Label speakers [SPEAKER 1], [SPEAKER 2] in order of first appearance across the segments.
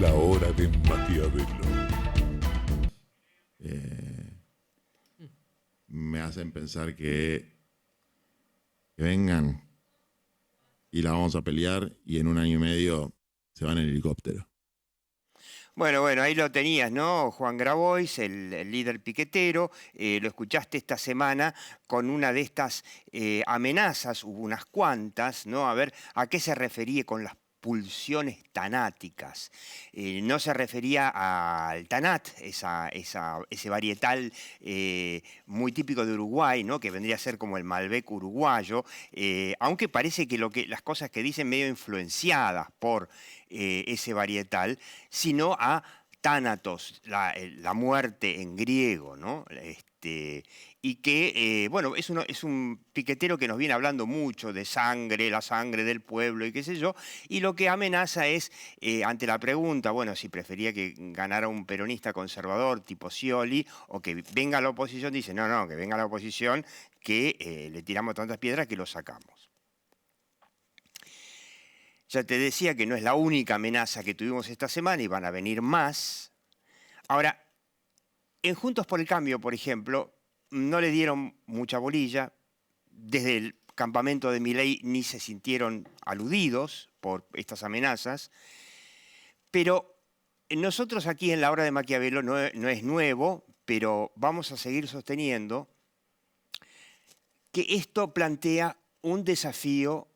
[SPEAKER 1] La hora de Maquiavelo.
[SPEAKER 2] Me hacen pensar que vengan y la vamos a pelear y en 1 año y medio se van en helicóptero.
[SPEAKER 3] Bueno, ahí lo tenías, ¿no? Juan Grabois, el líder piquetero, lo escuchaste esta semana con una de estas amenazas, hubo unas cuantas, ¿no? A ver, ¿a qué se refería con las pulsiones tanáticas? No se refería al tanat, ese varietal muy típico de Uruguay, ¿no? Que vendría a ser como el Malbec uruguayo, aunque parece que las cosas que dicen medio influenciadas por ese varietal, sino a Tánatos, la muerte en griego, ¿no? Y que, bueno, es un piquetero que nos viene hablando mucho de sangre, la sangre del pueblo y qué sé yo, y lo que amenaza es, ante la pregunta, bueno, si prefería que ganara un peronista conservador tipo Scioli o que venga la oposición, dice, no, que venga la oposición, que le tiramos tantas piedras que lo sacamos. Ya te decía que no es la única amenaza que tuvimos esta semana y van a venir más. Ahora, en Juntos por el Cambio, por ejemplo, no le dieron mucha bolilla. Desde el campamento de Milei ni se sintieron aludidos por estas amenazas. Pero nosotros aquí en la hora de Maquiavelo no es nuevo, pero vamos a seguir sosteniendo que esto plantea un desafío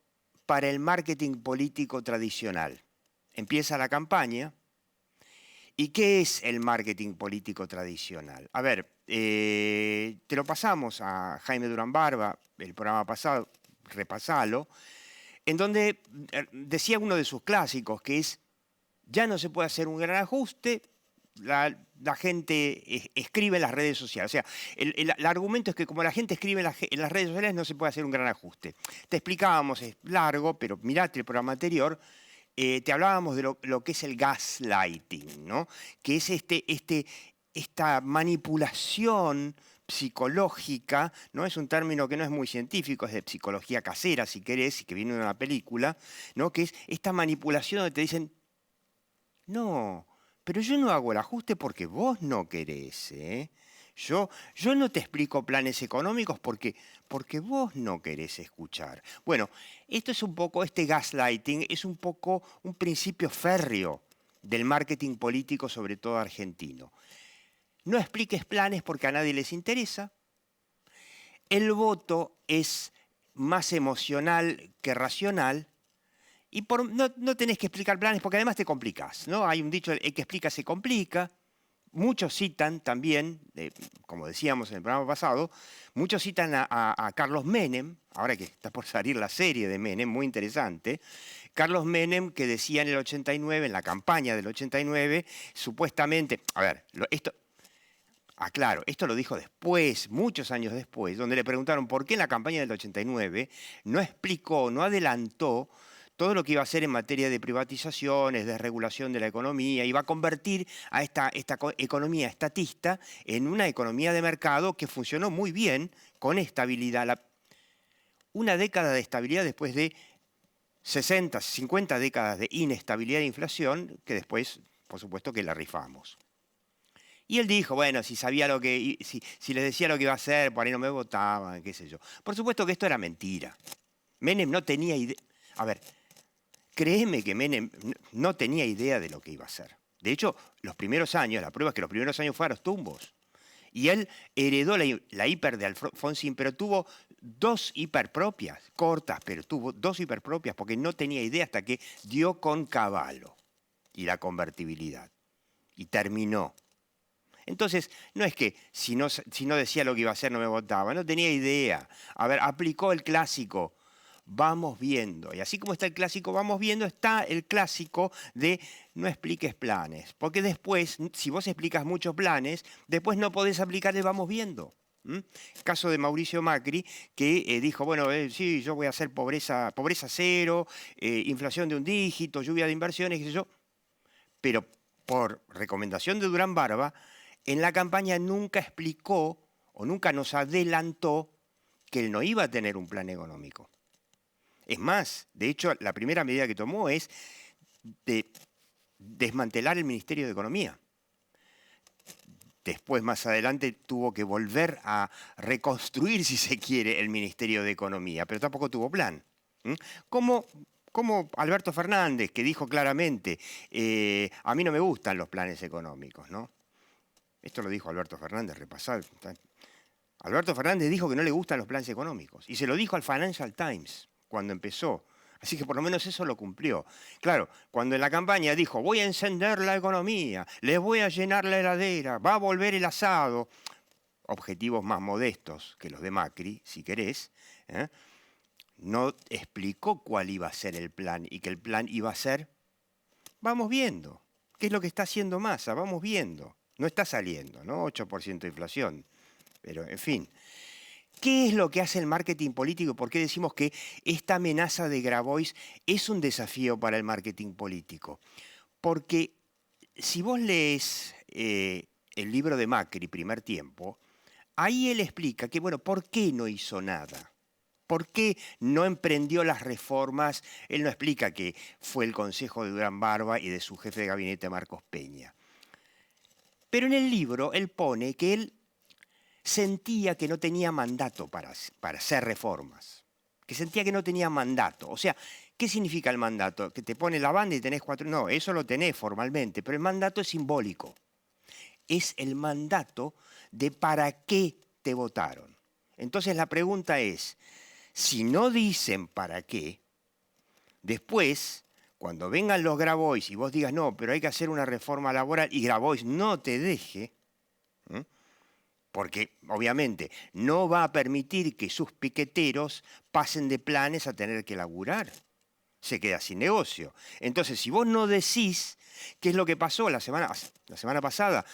[SPEAKER 3] para el marketing político tradicional. Empieza la campaña. ¿Y qué es el marketing político tradicional? A ver, te lo pasamos a Jaime Durán Barba, el programa pasado, repasalo, en donde decía uno de sus clásicos, que es, ya no se puede hacer un gran ajuste, la gente escribe en las redes sociales. O sea, el argumento es que como la gente escribe en las redes sociales no se puede hacer un gran ajuste. Te explicábamos, es largo, pero mirate el programa anterior, te hablábamos de lo que es el gaslighting, ¿no? Que es esta manipulación psicológica, ¿no? Es un término que no es muy científico, es de psicología casera, si querés, y que viene de una película, ¿no? Que es esta manipulación donde te dicen, no, pero yo no hago el ajuste porque vos no querés, ¿eh? Yo no te explico planes económicos porque vos no querés escuchar. Bueno, esto es un poco, este gaslighting es un poco un principio férreo del marketing político, sobre todo argentino. No expliques planes porque a nadie les interesa. El voto es más emocional que racional. Y no tenés que explicar planes porque además te complicás, ¿no? Hay un dicho, el que explica se complica. Muchos citan también, como decíamos en el programa pasado, muchos citan a Carlos Menem, ahora que está por salir la serie de Menem, muy interesante. Carlos Menem, que decía en el 89, en la campaña del 89, supuestamente, a ver, aclaro, esto lo dijo después, muchos años después, donde le preguntaron por qué en la campaña del 89 no explicó, no adelantó todo lo que iba a hacer en materia de privatizaciones, desregulación de la economía, iba a convertir a esta economía estatista en una economía de mercado que funcionó muy bien, con estabilidad. Una década de estabilidad después de 60, 50 décadas de inestabilidad e inflación, que después, por supuesto, que la rifamos. Y él dijo, bueno, si les decía lo que iba a hacer, por ahí no me votaban, qué sé yo. Por supuesto que esto era mentira. Menem no tenía idea. A ver, créeme que Menem no tenía idea de lo que iba a hacer. De hecho, los primeros años, la prueba es que los primeros años fue a los tumbos. Y él heredó la hiper de Alfonsín, pero tuvo 2 hiper propias, cortas, pero tuvo 2 hiper propias, porque no tenía idea hasta que dio con Cavallo y la convertibilidad. Y terminó. Entonces, no es que si no decía lo que iba a hacer no me votaba, no tenía idea. A ver, aplicó el clásico, vamos viendo. Y así como está el clásico vamos viendo, está el clásico de no expliques planes. Porque después, si vos explicas muchos planes, después no podés aplicar el vamos viendo. Caso de Mauricio Macri, que dijo, bueno, sí, yo voy a hacer pobreza cero, inflación de 1 dígito, lluvia de inversiones, qué sé yo. Pero por recomendación de Durán Barba, en la campaña nunca explicó o nunca nos adelantó que él no iba a tener un plan económico. Es más, de hecho, la primera medida que tomó es de desmantelar el Ministerio de Economía. Después, más adelante, tuvo que volver a reconstruir, si se quiere, el Ministerio de Economía, pero tampoco tuvo plan. Como Alberto Fernández, que dijo claramente, a mí no me gustan los planes económicos, ¿no? Esto lo dijo Alberto Fernández, repasad. Alberto Fernández dijo que no le gustan los planes económicos y se lo dijo al Financial Times cuando empezó. Así que por lo menos eso lo cumplió. Claro, cuando en la campaña dijo, voy a encender la economía, les voy a llenar la heladera, va a volver el asado, objetivos más modestos que los de Macri, si querés, no explicó cuál iba a ser el plan y que el plan iba a ser, vamos viendo, qué es lo que está haciendo Massa, vamos viendo. No está saliendo, ¿no? 8% de inflación, pero en fin. ¿Qué es lo que hace el marketing político? ¿Por qué decimos que esta amenaza de Grabois es un desafío para el marketing político? Porque si vos lees el libro de Macri, Primer Tiempo, ahí él explica que, bueno, ¿por qué no hizo nada? ¿Por qué no emprendió las reformas? Él no explica que fue el consejo de Durán Barba y de su jefe de gabinete, Marcos Peña. Pero en el libro él pone que él sentía que no tenía mandato para hacer reformas, que sentía que no tenía mandato. O sea, ¿qué significa el mandato? Que te pone la banda y tenés 4... No, eso lo tenés formalmente, pero el mandato es simbólico. Es el mandato de para qué te votaron. Entonces la pregunta es, si no dicen para qué, después, cuando vengan los Grabois y vos digas, no, pero hay que hacer una reforma laboral y Grabois no te deje, porque obviamente no va a permitir que sus piqueteros pasen de planes a tener que laburar. Se queda sin negocio. Entonces, si vos no decís qué es lo que pasó la semana pasada,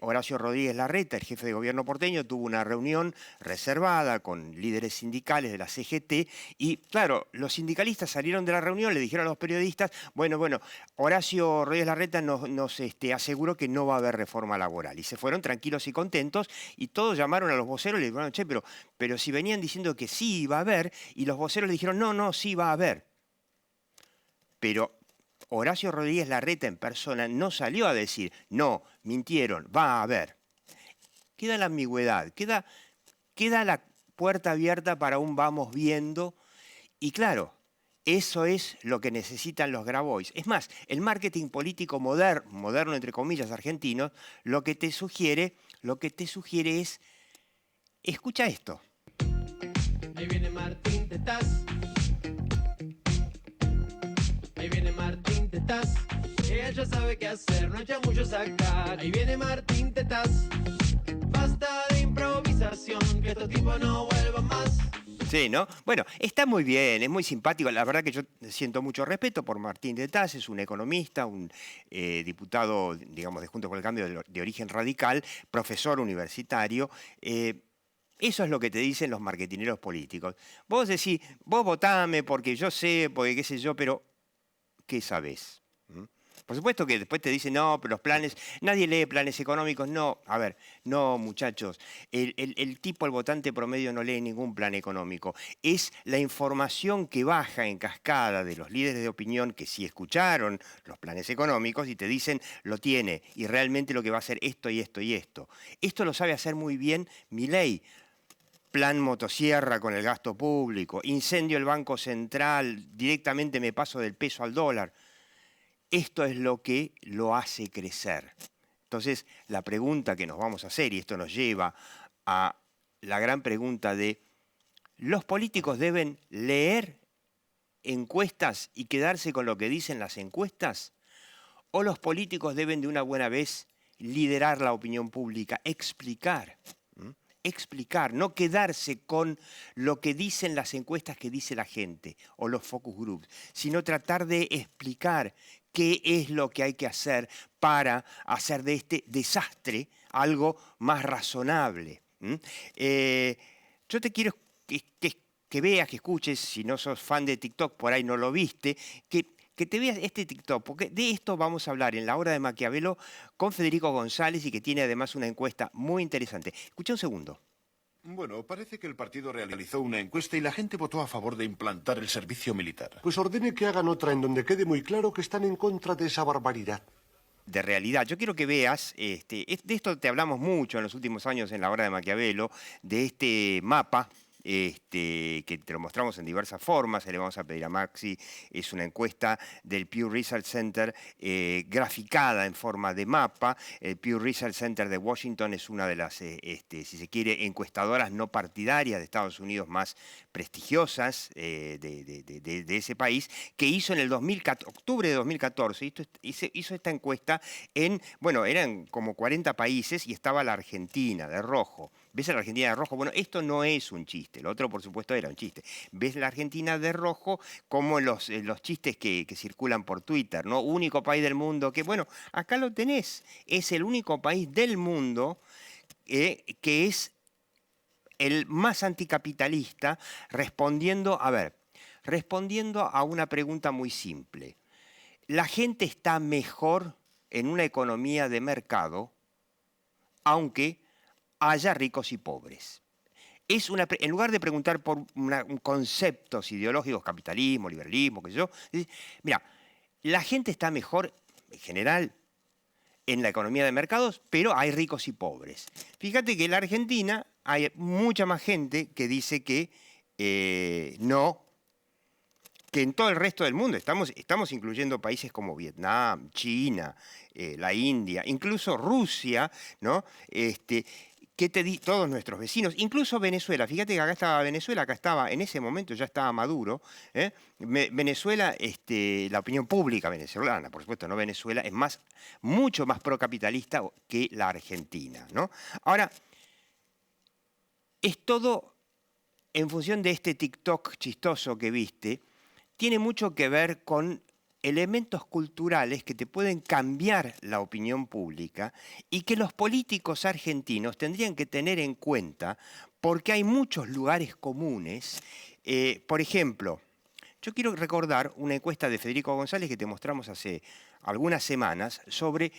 [SPEAKER 3] Horacio Rodríguez Larreta, el jefe de gobierno porteño, tuvo una reunión reservada con líderes sindicales de la CGT y, claro, los sindicalistas salieron de la reunión, le dijeron a los periodistas, bueno, Horacio Rodríguez Larreta nos aseguró que no va a haber reforma laboral. Y se fueron tranquilos y contentos y todos llamaron a los voceros y le dijeron, che, pero si venían diciendo que sí iba a haber, y los voceros le dijeron, no, sí va a haber. Pero Horacio Rodríguez Larreta en persona no salió a decir, no, mintieron, va a haber. Queda la ambigüedad, queda la puerta abierta para un vamos viendo. Y claro, eso es lo que necesitan los Grabois. Es más, el marketing político moderno entre comillas, argentino, lo que te sugiere es, escucha esto.
[SPEAKER 4] Ahí viene Martín Tetaz. Ahí viene Martín Tetaz, ella ya sabe qué hacer, no hay mucho sacar. Ahí viene Martín Tetaz, basta de improvisación, que estos tipos no vuelvan más.
[SPEAKER 3] Sí, ¿no? Bueno, está muy bien, es muy simpático. La verdad que yo siento mucho respeto por Martín Tetaz, es un economista, un diputado, digamos, de Juntos por el Cambio de origen radical, profesor universitario. Eso es lo que te dicen los marketineros políticos. Vos decís, vos votame porque yo sé, porque qué sé yo, pero ¿qué sabés? Por supuesto que después te dicen, no, pero los planes, nadie lee planes económicos. No, a ver, no, muchachos, el votante promedio no lee ningún plan económico. Es la información que baja en cascada de los líderes de opinión que sí escucharon los planes económicos y te dicen, lo tiene, y realmente lo que va a hacer esto y esto y esto. Esto lo sabe hacer muy bien Milei. Plan motosierra con el gasto público, incendio el Banco Central, directamente me paso del peso al dólar. Esto es lo que lo hace crecer. Entonces, la pregunta que nos vamos a hacer, y esto nos lleva a la gran pregunta de, ¿los políticos deben leer encuestas y quedarse con lo que dicen las encuestas? ¿O los políticos deben de una buena vez liderar la opinión pública, explicar, no quedarse con lo que dicen las encuestas que dice la gente o los focus groups, sino tratar de explicar qué es lo que hay que hacer para hacer de este desastre algo más razonable? Yo te quiero que veas, que escuches, si no sos fan de TikTok, por ahí no lo viste, que te veas este TikTok, porque de esto vamos a hablar en la hora de Maquiavelo con Federico González y que tiene además una encuesta muy interesante. Escucha un segundo.
[SPEAKER 5] Bueno, parece que el partido realizó una encuesta y la gente votó a favor de implantar el servicio militar.
[SPEAKER 6] Pues ordene que hagan otra en donde quede muy claro que están en contra de esa barbaridad.
[SPEAKER 3] De realidad. Yo quiero que veas, de esto te hablamos mucho en los últimos años en la obra de Maquiavelo, de este mapa, que te lo mostramos en diversas formas. Le vamos a pedir a Maxi, es una encuesta del Pew Research Center graficada en forma de mapa. El Pew Research Center de Washington es una de las, si se quiere, encuestadoras no partidarias de Estados Unidos más prestigiosas de ese país, que hizo en el octubre de 2014, hizo esta encuesta en, bueno, eran como 40 países y estaba la Argentina de rojo. ¿Ves a la Argentina de rojo? Bueno, esto no es un chiste, lo otro por supuesto era un chiste. ¿Ves la Argentina de rojo como los chistes que circulan por Twitter, ¿no? Único país del mundo que, bueno, acá lo tenés, es el único país del mundo que es el más anticapitalista, respondiendo a una pregunta muy simple. ¿La gente está mejor en una economía de mercado, aunque haya ricos y pobres? En lugar de preguntar por conceptos ideológicos, capitalismo, liberalismo, qué sé yo, mira, la gente está mejor en general en la economía de mercados, pero hay ricos y pobres. Fíjate que en la Argentina hay mucha más gente que dice que no, que en todo el resto del mundo. Estamos incluyendo países como Vietnam, China, la India, incluso Rusia, ¿no? Todos nuestros vecinos, incluso Venezuela. Fíjate que acá estaba Venezuela, en ese momento ya estaba Maduro. Venezuela, la opinión pública venezolana, por supuesto, no Venezuela, es mucho más procapitalista que la Argentina, ¿no? Ahora, es todo en función de este TikTok chistoso que viste, tiene mucho que ver con elementos culturales que te pueden cambiar la opinión pública y que los políticos argentinos tendrían que tener en cuenta porque hay muchos lugares comunes. Por ejemplo, yo quiero recordar una encuesta de Federico González que te mostramos hace algunas semanas sobre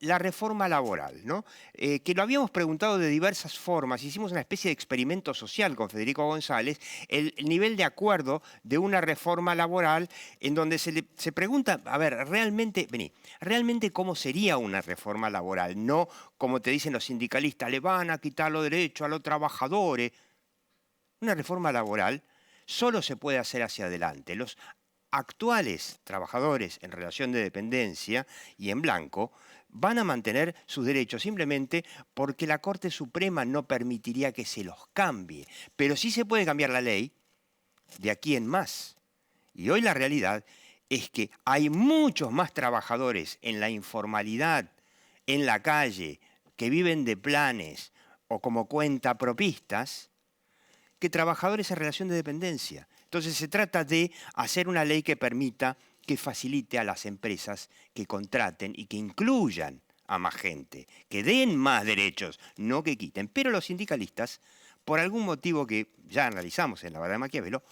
[SPEAKER 3] la reforma laboral, ¿no? Que lo habíamos preguntado de diversas formas, hicimos una especie de experimento social con Federico González, el nivel de acuerdo de una reforma laboral en donde se pregunta, a ver, realmente cómo sería una reforma laboral, no como te dicen los sindicalistas, le van a quitar los derechos a los trabajadores. Una reforma laboral solo se puede hacer hacia adelante. Los actuales trabajadores en relación de dependencia y en blanco van a mantener sus derechos simplemente porque la Corte Suprema no permitiría que se los cambie. Pero sí se puede cambiar la ley de aquí en más. Y hoy la realidad es que hay muchos más trabajadores en la informalidad, en la calle, que viven de planes o como cuentapropistas, que trabajadores en relación de dependencia. Entonces se trata de hacer una ley que permita, que facilite a las empresas que contraten y que incluyan a más gente, que den más derechos, no que quiten. Pero los sindicalistas, por algún motivo que ya analizamos en la obra de Maquiavelo,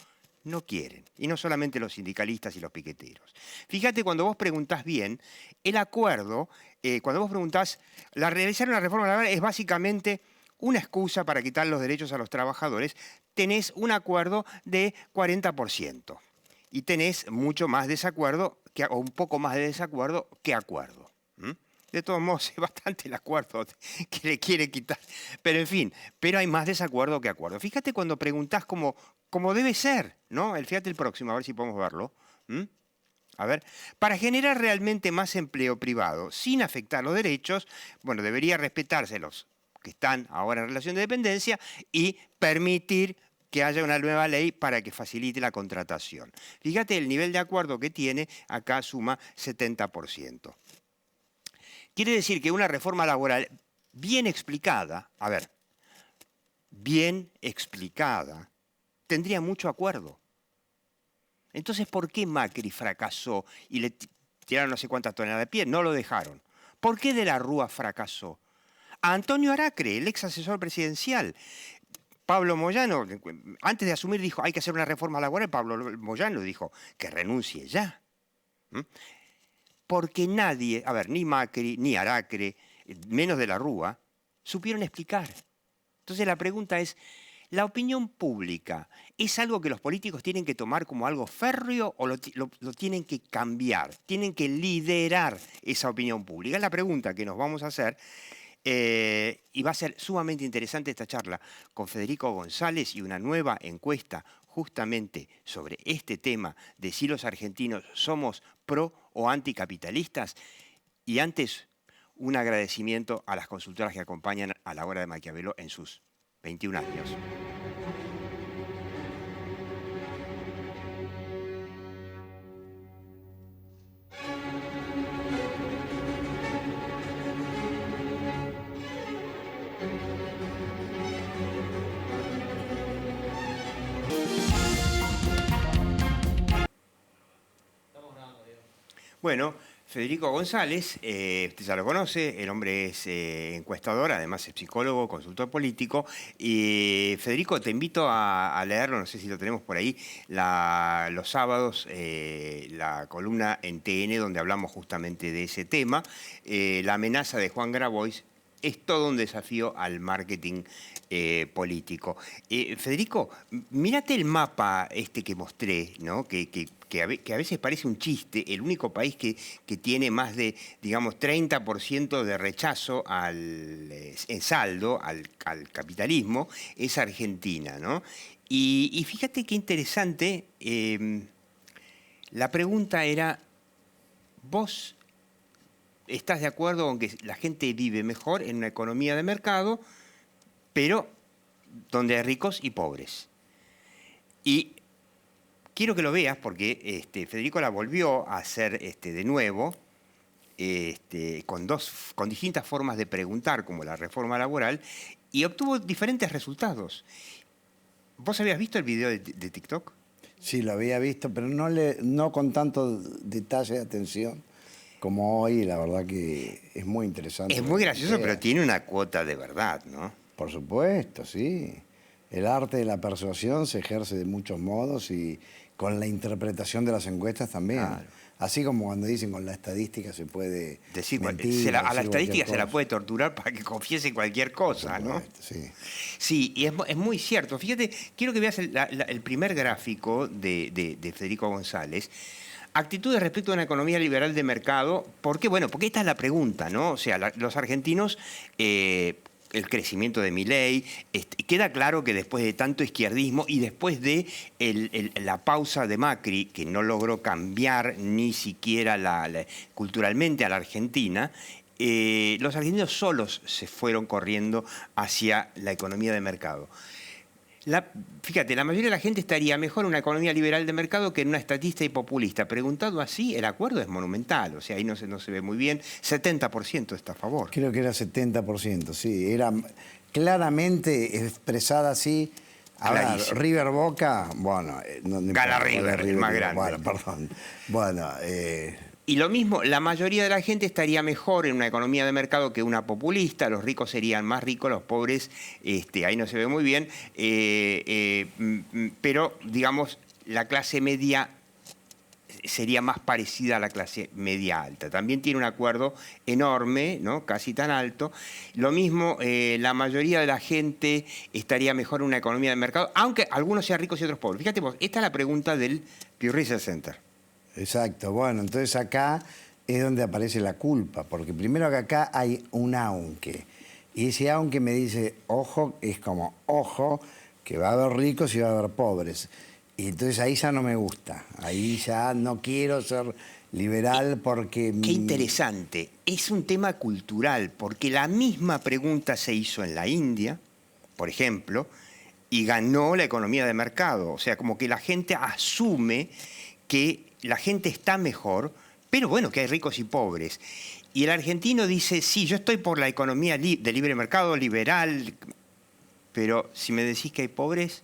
[SPEAKER 3] no quieren. Y no solamente los sindicalistas y los piqueteros. Fíjate, cuando vos preguntás bien, el acuerdo, cuando vos preguntás, realizar una reforma laboral es básicamente una excusa para quitar los derechos a los trabajadores. Tenés un acuerdo de 40%. Y tenés mucho más desacuerdo, o un poco más de desacuerdo que acuerdo. De todos modos, es bastante el acuerdo que le quiere quitar. Pero en fin, hay más desacuerdo que acuerdo. Fíjate cuando preguntás como debe ser, ¿no? Fíjate el próximo, a ver si podemos verlo. A ver, para generar realmente más empleo privado sin afectar los derechos, bueno, debería respetarse los que están ahora en relación de dependencia y permitir que haya una nueva ley para que facilite la contratación. Fíjate, el nivel de acuerdo que tiene acá suma 70%. Quiere decir que una reforma laboral bien explicada, bien explicada, tendría mucho acuerdo. Entonces, ¿por qué Macri fracasó y le tiraron no sé cuántas toneladas de pie? No lo dejaron. ¿Por qué De la Rúa fracasó? A Antonio Aracre, el ex asesor presidencial. Pablo Moyano, antes de asumir, dijo, hay que hacer una reforma laboral. Pablo Moyano dijo que renuncie ya. Porque nadie, ni Macri, ni Aracre, menos De la Rúa, supieron explicar. Entonces la pregunta es, ¿la opinión pública es algo que los políticos tienen que tomar como algo férreo o lo tienen que cambiar? ¿Tienen que liderar esa opinión pública? Es la pregunta que nos vamos a hacer. Y va a ser sumamente interesante esta charla con Federico González y una nueva encuesta justamente sobre este tema de si los argentinos somos pro o anticapitalistas. Y antes, un agradecimiento a las consultoras que acompañan a la Hora de Maquiavelo en sus 21 años. Bueno, Federico González, usted ya lo conoce, el hombre es encuestador, además es psicólogo, consultor político. Y Federico, te invito a leerlo, no sé si lo tenemos por ahí, los sábados, la columna en TN donde hablamos justamente de ese tema. La amenaza de Juan Grabois es todo un desafío al marketing político. Federico, mírate el mapa este que mostré, ¿no? Que a veces parece un chiste. El único país que tiene más de, digamos, 30% de rechazo en saldo al capitalismo es Argentina, ¿no? Y fíjate qué interesante, la pregunta era, ¿vos estás de acuerdo con que la gente vive mejor en una economía de mercado, pero donde hay ricos y pobres? Y quiero que lo veas porque Federico la volvió a hacer de nuevo, con distintas formas de preguntar, como la reforma laboral, y obtuvo diferentes resultados. ¿Vos habías visto el video de TikTok?
[SPEAKER 7] Sí, lo había visto, pero no con tanto detalle de atención como hoy. La verdad que es muy interesante.
[SPEAKER 3] Es muy gracioso, pero tiene una cuota de verdad, ¿no?
[SPEAKER 7] Por supuesto, sí. El arte de la persuasión se ejerce de muchos modos y con la interpretación de las encuestas también. Claro. Así como cuando dicen con la estadística se puede
[SPEAKER 3] decir
[SPEAKER 7] mentir,
[SPEAKER 3] a la estadística se la puede torturar para que confiese cualquier cosa, ¿no?
[SPEAKER 7] Sí.
[SPEAKER 3] Sí, y es muy cierto. Fíjate, quiero que veas el primer gráfico de Federico González. Actitudes respecto a una economía liberal de mercado. ¿Por qué? Bueno, porque esta es la pregunta, ¿no? O sea, los argentinos, el crecimiento de Milei, queda claro que después de tanto izquierdismo y después de la pausa de Macri, que no logró cambiar ni siquiera culturalmente a la Argentina, los argentinos solos se fueron corriendo hacia la economía de mercado. Fíjate, la mayoría de la gente estaría mejor en una economía liberal de mercado que en una estatista y populista. Preguntado así, el acuerdo es monumental, o sea, ahí no se ve muy bien. 70% está a favor.
[SPEAKER 7] Creo que era 70%, sí. Era claramente expresada así. Ahora, River Boca, bueno...
[SPEAKER 3] Gana River, el más grande.
[SPEAKER 7] Bueno, perdón. Bueno...
[SPEAKER 3] Y lo mismo, la mayoría de la gente estaría mejor en una economía de mercado que una populista. Los ricos serían más ricos, los pobres, ahí no se ve muy bien. Pero, digamos, la clase media sería más parecida a la clase media alta. También tiene un acuerdo enorme, ¿no? Casi tan alto. Lo mismo, la mayoría de la gente estaría mejor en una economía de mercado, aunque algunos sean ricos y otros pobres. Fíjate vos, esta es la pregunta del Pew Research Center.
[SPEAKER 7] Exacto, bueno, entonces acá es donde aparece la culpa, porque primero que acá hay un aunque, y ese aunque me dice, ojo, es como, ojo, que va a haber ricos y va a haber pobres, y entonces ahí ya no me gusta, ahí ya no quiero ser liberal porque...
[SPEAKER 3] Qué interesante, es un tema cultural, porque la misma pregunta se hizo en la India, por ejemplo, y ganó la economía de mercado, o sea, como que la gente asume que la gente está mejor, pero bueno, que hay ricos y pobres. Y el argentino dice, sí, yo estoy por la economía de libre mercado, liberal, pero si me decís que hay pobres,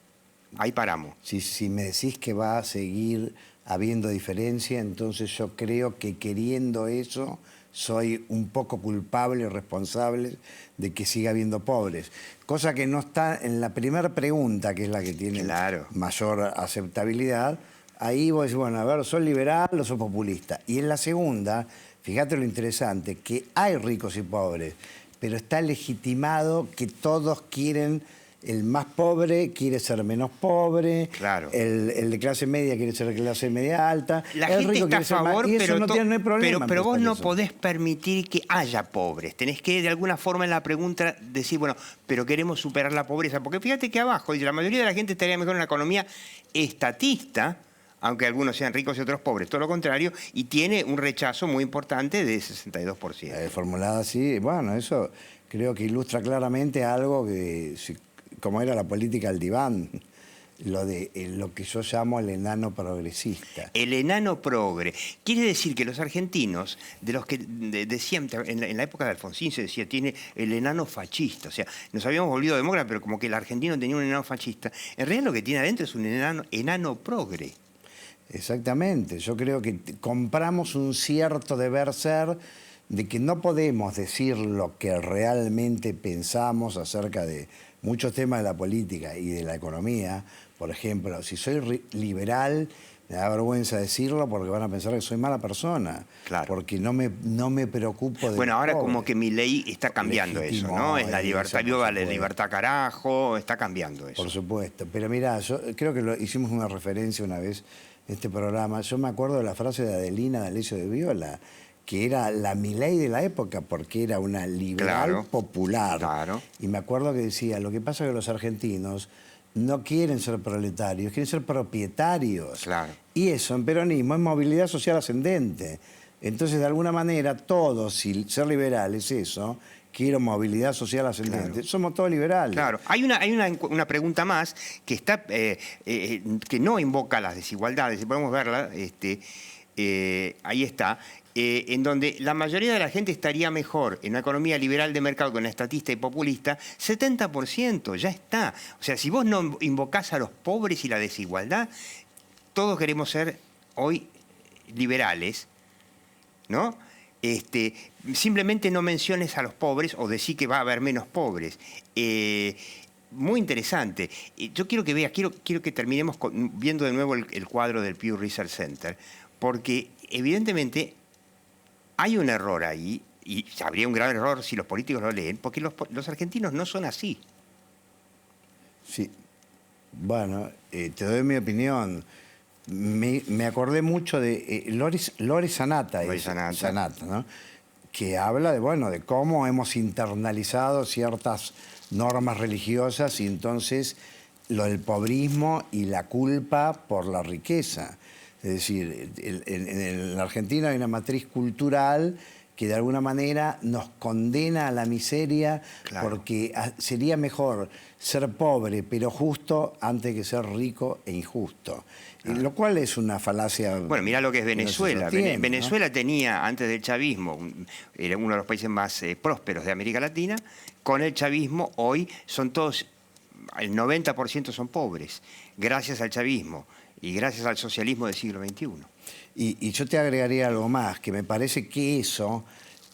[SPEAKER 3] ahí paramos.
[SPEAKER 7] Si me decís que va a seguir habiendo diferencia, entonces yo creo que queriendo eso, soy un poco culpable y responsable de que siga habiendo pobres. Cosa que no está en la primera pregunta, que es la que tiene mayor aceptabilidad. Ahí vos decís, bueno, a ver, ¿sos liberal o sos populista? Y en la segunda, fíjate lo interesante, que hay ricos y pobres, pero está legitimado que todos quieren, el más pobre quiere ser menos pobre,
[SPEAKER 3] Claro.
[SPEAKER 7] el de clase media quiere ser de clase media alta,
[SPEAKER 3] La
[SPEAKER 7] el
[SPEAKER 3] gente
[SPEAKER 7] rico
[SPEAKER 3] está a
[SPEAKER 7] quiere ser más,
[SPEAKER 3] favor,
[SPEAKER 7] y eso
[SPEAKER 3] pero,
[SPEAKER 7] no hay problema.
[SPEAKER 3] pero vos no
[SPEAKER 7] eso.
[SPEAKER 3] podés permitir que haya pobres. Tenés que, de alguna forma, en la pregunta decir, bueno, pero queremos superar la pobreza. Porque fíjate que abajo, dice, la mayoría de la gente estaría mejor en una economía estatista, aunque algunos sean ricos y otros pobres, todo lo contrario, y tiene un rechazo muy importante de 62%.
[SPEAKER 7] Formulada así, bueno, eso creo que ilustra claramente algo que, como era la política del diván, lo que yo llamo el enano progresista.
[SPEAKER 3] El enano progre. Quiere decir que los argentinos, de los que decían, en la época de Alfonsín se decía, tiene el enano fascista. O sea, nos habíamos volvido demócratas, pero como que el argentino tenía un enano fascista. En realidad lo que tiene adentro es un enano progre.
[SPEAKER 7] Exactamente. Yo creo que compramos un cierto deber ser de que no podemos decir lo que realmente pensamos acerca de muchos temas de la política y de la economía. Por ejemplo, si soy liberal, me da vergüenza decirlo porque van a pensar que soy mala persona.
[SPEAKER 3] Claro.
[SPEAKER 7] Porque no me preocupo de
[SPEAKER 3] Bueno, ahora
[SPEAKER 7] los
[SPEAKER 3] como
[SPEAKER 7] pobres.
[SPEAKER 3] que mi ley está cambiando eso, ¿no? Es la libertad,
[SPEAKER 7] eso, por
[SPEAKER 3] viva la
[SPEAKER 7] supuesto.
[SPEAKER 3] libertad carajo, está cambiando eso.
[SPEAKER 7] Por supuesto. Pero mirá, yo creo que hicimos una referencia una vez en este programa. Yo me acuerdo de la frase de Adelina D'Alessio de Viola, que era la Milei de la época, porque era una liberal
[SPEAKER 3] Claro,
[SPEAKER 7] popular.
[SPEAKER 3] claro.
[SPEAKER 7] Y me acuerdo que decía, lo que pasa es que los argentinos no quieren ser proletarios, quieren ser propietarios.
[SPEAKER 3] Claro.
[SPEAKER 7] Y eso en peronismo es movilidad social ascendente. Entonces, de alguna manera, todos, si ser liberal es eso, quiero movilidad social ascendente.
[SPEAKER 3] Claro.
[SPEAKER 7] Somos todos liberales.
[SPEAKER 3] Claro, hay una pregunta más que está que no invoca las desigualdades, si podemos verla, ahí está, en donde la mayoría de la gente estaría mejor en una economía liberal de mercado con estatista y populista, 70%, ya está. O sea, si vos no invocás a los pobres y la desigualdad, todos queremos ser hoy liberales, ¿no? Simplemente no menciones a los pobres o decir que va a haber menos pobres. Muy interesante. Yo quiero que veas, quiero que terminemos viendo de nuevo el cuadro del Pew Research Center, porque evidentemente hay un error ahí, y habría un grave error si los políticos lo leen, porque los argentinos no son así.
[SPEAKER 7] Sí. Bueno, te doy mi opinión. Me acordé mucho de Lore Sanata, ¿no? Que habla de cómo hemos internalizado ciertas normas religiosas y entonces lo del pobrismo y la culpa por la riqueza. Es decir, en la Argentina hay una matriz cultural que de alguna manera nos condena a la miseria, claro, porque sería mejor ser pobre pero justo antes que ser rico e injusto. Claro. Lo cual es una falacia.
[SPEAKER 3] Bueno, mirá lo que es Venezuela. Venezuela, ¿no?, tenía, antes del chavismo, era uno de los países más prósperos de América Latina. Con el chavismo hoy son todos, el 90% son pobres, gracias al chavismo y gracias al socialismo del siglo XXI.
[SPEAKER 7] Y yo te agregaría algo más, que me parece que eso,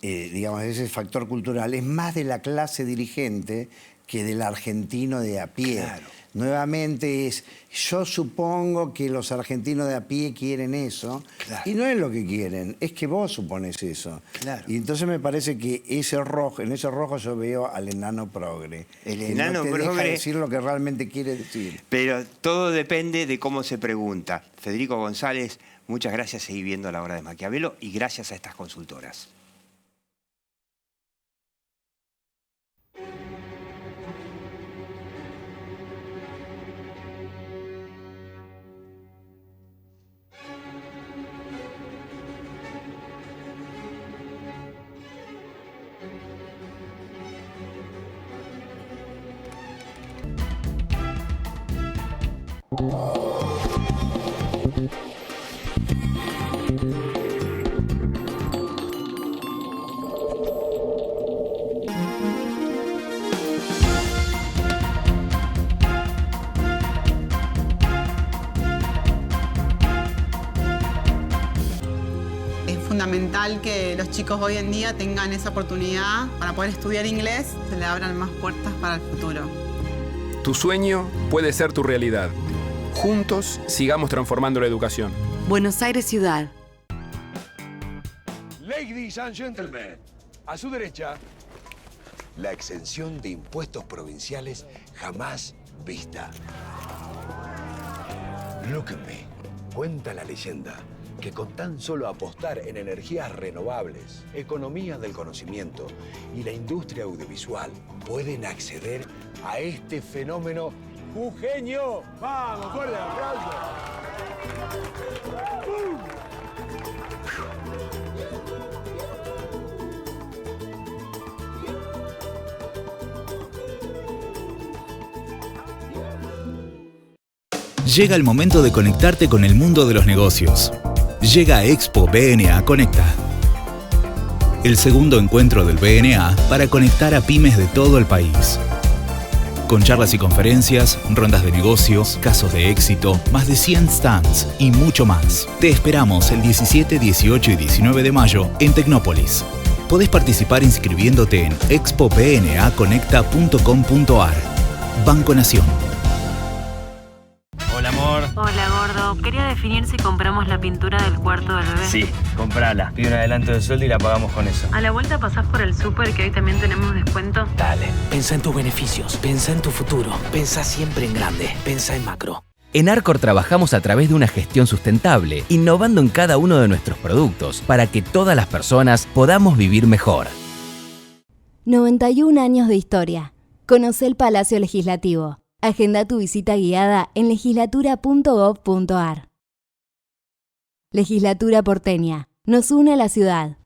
[SPEAKER 7] digamos, ese factor cultural, es más de la clase dirigente que del argentino de a pie.
[SPEAKER 3] Claro.
[SPEAKER 7] Nuevamente yo supongo que los argentinos de a pie quieren eso, claro, y no es lo que quieren, es que vos supones eso.
[SPEAKER 3] Claro.
[SPEAKER 7] Y entonces me parece que en ese rojo yo veo al enano progre.
[SPEAKER 3] El enano
[SPEAKER 7] no te
[SPEAKER 3] progre
[SPEAKER 7] deja decir lo que realmente quiere decir.
[SPEAKER 3] Pero todo depende de cómo se pregunta. Federico González, muchas gracias, seguí viendo La Hora de Maquiavelo y gracias a estas consultoras.
[SPEAKER 8] Es fundamental que los chicos hoy en día tengan esa oportunidad para poder estudiar inglés, se le abran más puertas para el futuro.
[SPEAKER 9] Tu sueño puede ser tu realidad. Juntos sigamos transformando la educación.
[SPEAKER 10] Buenos Aires Ciudad.
[SPEAKER 11] Ladies and gentlemen, a su derecha,
[SPEAKER 10] la exención de impuestos provinciales jamás vista. Look at me. Cuenta la leyenda que con tan solo apostar en energías renovables, economía del conocimiento y la industria audiovisual pueden acceder a este fenómeno jujeño. ¡Vamos, fuerte aplauso!
[SPEAKER 11] Llega el momento de conectarte con el mundo de los negocios. Llega Expo BNA Conecta. El segundo encuentro del BNA para conectar a pymes de todo el país. Con charlas y conferencias, rondas de negocios, casos de éxito, más de 100 stands y mucho más. Te esperamos el 17, 18 y 19 de mayo en Tecnópolis. Podés participar inscribiéndote en expobnaconecta.com.ar. Banco Nación.
[SPEAKER 12] Hola, amor.
[SPEAKER 13] Hola, gordo. Quería definir si compramos la pintura del cuarto del bebé.
[SPEAKER 12] Sí, comprala. Pide un adelanto de sueldo y la pagamos con eso.
[SPEAKER 13] A la vuelta pasás por el súper, que hoy también tenemos descuento.
[SPEAKER 12] Dale.
[SPEAKER 14] Pensa en tus beneficios, pensa en tu futuro, pensa siempre en grande, pensa en macro.
[SPEAKER 15] En Arcor trabajamos a través de una gestión sustentable, innovando en cada uno de nuestros productos para que todas las personas podamos vivir mejor.
[SPEAKER 16] 91 años de historia. Conoce el Palacio Legislativo. Agenda tu visita guiada en legislatura.gov.ar. Legislatura porteña. Nos une a la ciudad.